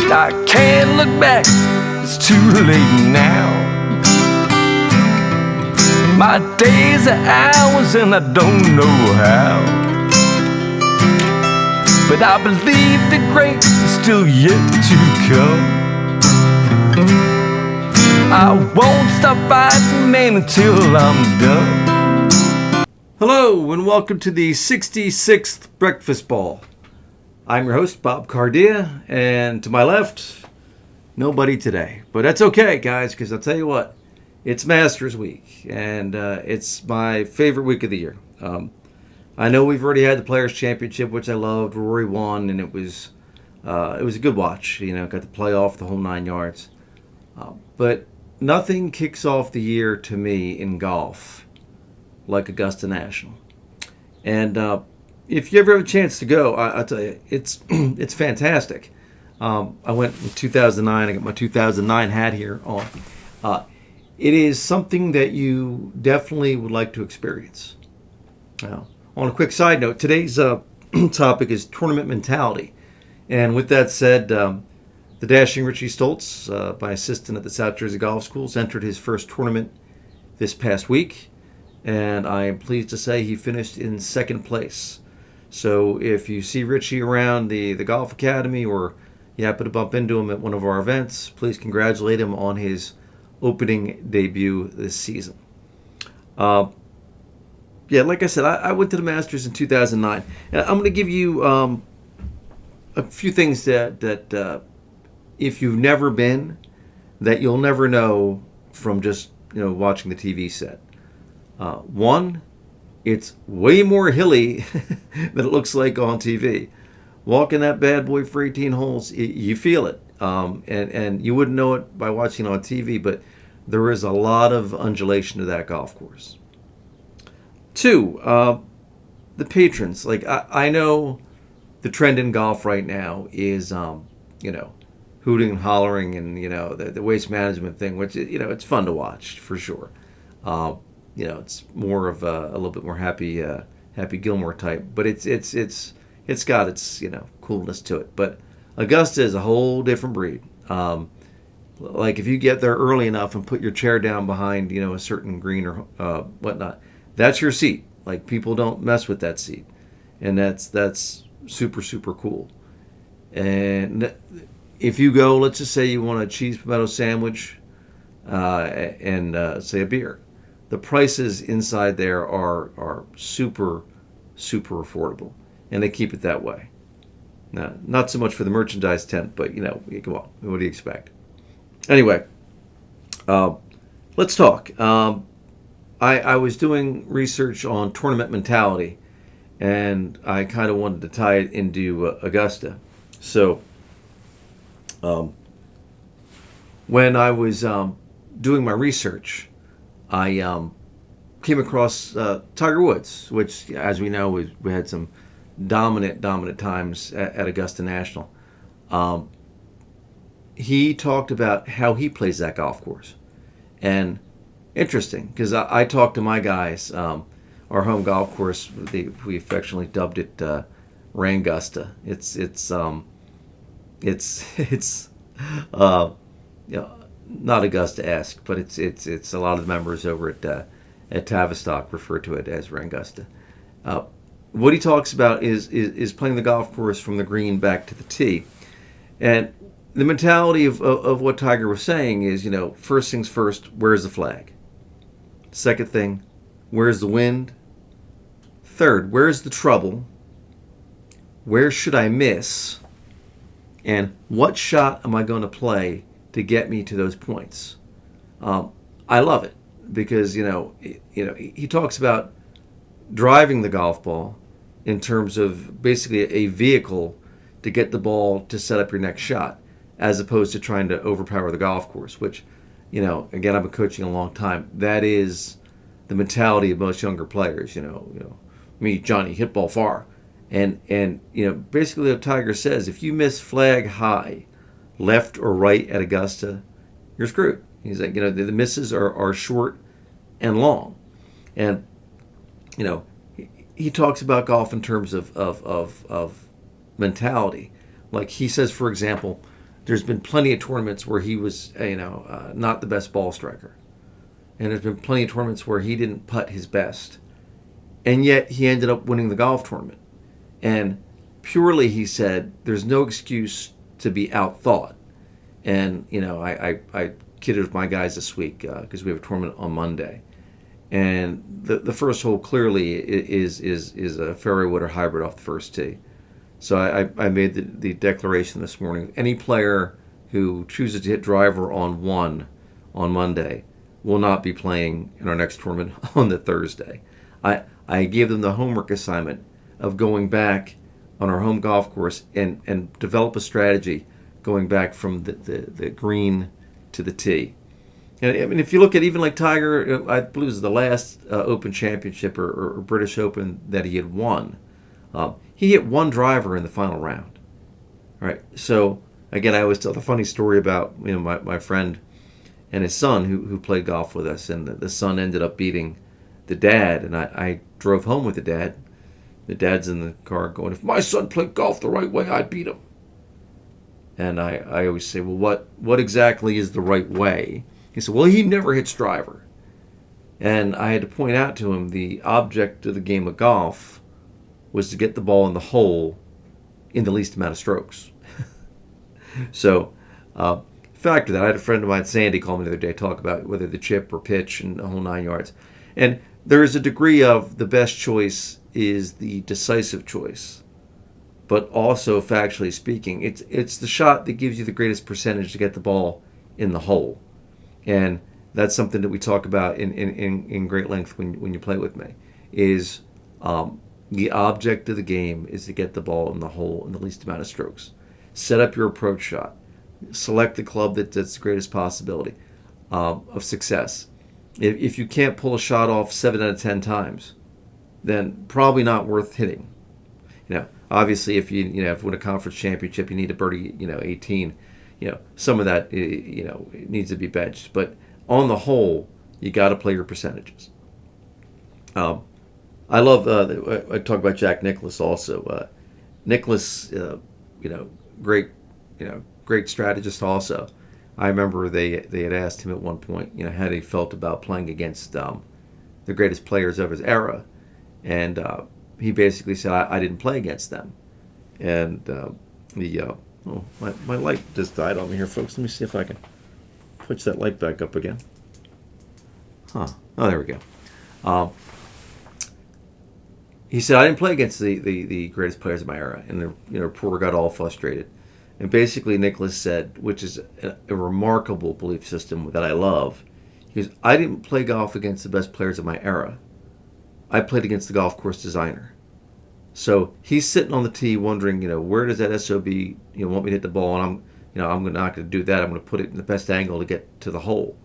I can't look back, it's too late now. My days are hours and I don't know how, but I believe the great is still yet to come. I won't stop fighting, man, until I'm done. Hello and welcome to the 66th Breakfast Ball. I'm your host, Bob Cardia, and to my left, nobody today. But that's okay, guys, because I'll tell you what, it's Masters Week, and it's my favorite week of the year. I know we've already had the Players' Championship, which I loved. Rory won, and it was a good watch. You know, got to play off the whole 9 yards. But nothing kicks off the year to me in golf like Augusta National. And if you ever have a chance to go, I'll tell you, it's it's fantastic. I went in 2009. I got my 2009 hat here on. It is something that you definitely would like to experience. Now, on a quick side note, today's topic is tournament mentality. And with that said, the dashing Richie Stoltz, my assistant at the South Jersey Golf Schools, entered his first tournament this past week. And I am pleased to say he finished in second place. So if you see Richie around the Golf Academy or you happen to bump into him at one of our events, please congratulate him on his opening debut this season. Yeah, like I said, I went to the Masters in 2009. And I'm going to give you a few things that if you've never been, that you'll never know from just watching the TV set. One, it's way more hilly than it looks like on TV. Walking that bad boy for 18 holes, you feel it. And you wouldn't know it by watching it on TV, but there is a lot of undulation to that golf course. Two, the patrons. Like, I know the trend in golf right now is, hooting and hollering and, the waste management thing, which, it's fun to watch for sure. It's more of a little bit more Happy Gilmore type, but it's got its coolness to it. But Augusta is a whole different breed. Like if you get there early enough and put your chair down behind a certain green or whatnot, that's your seat. Like people don't mess with that seat, and that's super super cool. And if you go, let's just say you want a cheese pimento sandwich and say a beer. The prices inside there are super, super affordable, and they keep it that way. Now, not so much for the merchandise tent, but come on, what do you expect? Anyway, let's talk. I was doing research on tournament mentality, and I kind of wanted to tie it into Augusta. So, when I was doing my research, I came across Tiger Woods, which, as we know, we had some dominant times at Augusta National. He talked about how he plays that golf course. And interesting, because I talked to my guys, our home golf course, we affectionately dubbed it Rangusta. It's not Augusta-esque, but it's a lot of the members over at Tavistock refer to it as Rangusta. What he talks about is playing the golf course from the green back to the tee, and the mentality of what Tiger was saying is, first things first, where's the flag? Second thing, where's the wind? Third, where's the trouble? Where should I miss? And what shot am I going to play to get me to those points? I love it because he talks about driving the golf ball in terms of basically a vehicle to get the ball to set up your next shot, as opposed to trying to overpower the golf course. Which, again, I've been coaching a long time. That is the mentality of most younger players. Me, Johnny, hit ball far, and basically what Tiger says: if you miss flag high, left or right at Augusta, you're screwed. He's like, the misses are short and long. And, he talks about golf in terms of mentality. Like he says, for example, there's been plenty of tournaments where he was, not the best ball striker. And there's been plenty of tournaments where he didn't putt his best. And yet he ended up winning the golf tournament. And purely, he said, there's no excuse to be outthought. And, I kidded with my guys this week because we have a tournament on Monday. And the first hole clearly is a fairway wood or hybrid off the first tee. So I made the declaration this morning. Any player who chooses to hit driver on 1 on Monday will not be playing in our next tournament on the Thursday. I gave them the homework assignment of going back on our home golf course and develop a strategy going back from the green to the tee. And I mean, if you look at even like Tiger, I believe it was the last Open Championship or British Open that he had won. He hit one driver in the final round. All right. So again, I always tell the funny story about my friend and his son who played golf with us, and the son ended up beating the dad, and I drove home with the dad. The dad's in the car going, if my son played golf the right way, I'd beat him. And I always say, well, what exactly is the right way? He said, well, he never hits driver. And I had to point out to him the object of the game of golf was to get the ball in the hole in the least amount of strokes. So, factor that. I had a friend of mine, Sandy, call me the other day, talk about whether the chip or pitch and the whole 9 yards. And there is a degree of the best choice is the decisive choice. But also, factually speaking, it's the shot that gives you the greatest percentage to get the ball in the hole. And that's something that we talk about in great length when you play with me, is the object of the game is to get the ball in the hole in the least amount of strokes. Set up your approach shot. Select the club that's the greatest possibility of success. If you can't pull a shot off 7 out of 10 times, then probably not worth hitting. Obviously, if you win a conference championship, you need a birdie, 18. Some of that, it needs to be benched. But on the whole, you got to play your percentages. I love. I talk about Jack Nicklaus also. Nicklaus, great, great strategist also. I remember they had asked him at one point, how he felt about playing against the greatest players of his era, and he basically said, I didn't play against them. And my light just died on me here, folks. Let me see if I can push that light back up again. Oh, there we go. He said, I didn't play against the greatest players of my era. And the reporter got all frustrated. And basically Nicklaus said, which is a remarkable belief system that I love, he goes, I didn't play golf against the best players of my era. I played against the golf course designer. So he's sitting on the tee wondering, where does that SOB, want me to hit the ball? And I'm not going to do that. I'm going to put it in the best angle to get to the hole.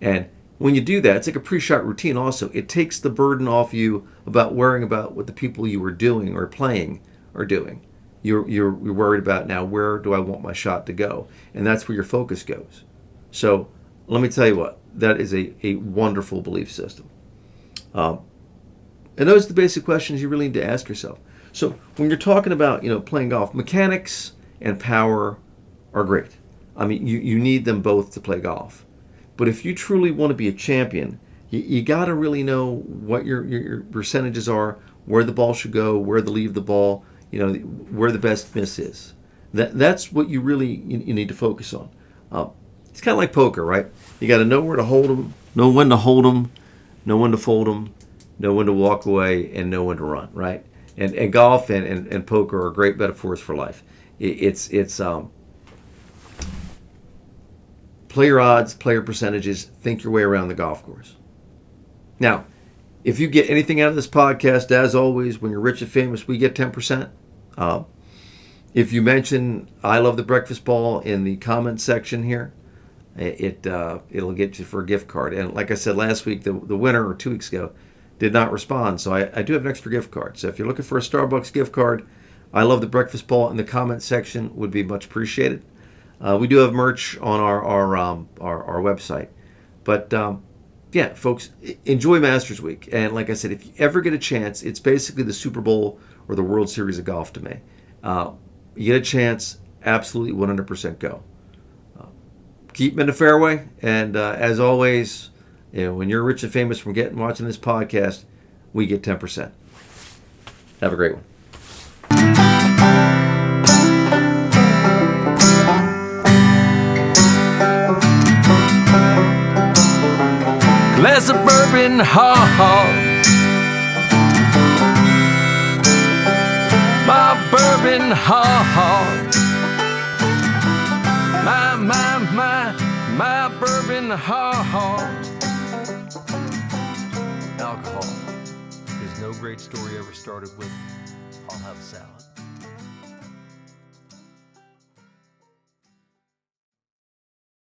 And when you do that, it's like a pre-shot routine also. It takes the burden off you about worrying about what the people you were doing or playing are doing. You're worried about now, where do I want my shot to go? And that's where your focus goes. So let me tell you what, that is a wonderful belief system. And those are the basic questions you really need to ask yourself. So when you're talking about, playing golf, mechanics and power are great. I mean, you need them both to play golf. But if you truly want to be a champion, you got to really know what your percentages are, where the ball should go, where to leave the ball, where the best miss is. That's what you really you need to focus on. It's kind of like poker, right? You got to know where to hold them, know when to hold them, know when to fold them, know when to walk away, and know when to run, right? And golf and poker are great metaphors for life. It's play your odds, play your percentages, think your way around the golf course. Now, if you get anything out of this podcast, as always, when you're rich and famous, we get 10%. If you mention I Love the Breakfast Ball in the comments section here, it'll get you for a gift card. And like I said last week, the winner, or 2 weeks ago, did not respond. So I do have an extra gift card. So if you're looking for a Starbucks gift card, I Love the Breakfast Ball in the comments section would be much appreciated. We do have merch on our website. But yeah, folks, enjoy Masters Week. And like I said, if you ever get a chance, it's basically the Super Bowl or the World Series of golf to me. You get a chance, absolutely 100% go. keep them in the fairway. And as always, when you're rich and famous from watching this podcast, we get 10%. Have a great one. Glass of bourbon, ha. My bourbon, ha. My bourbon, ha. Alcohol. There's no great story ever started with, I'll have a salad.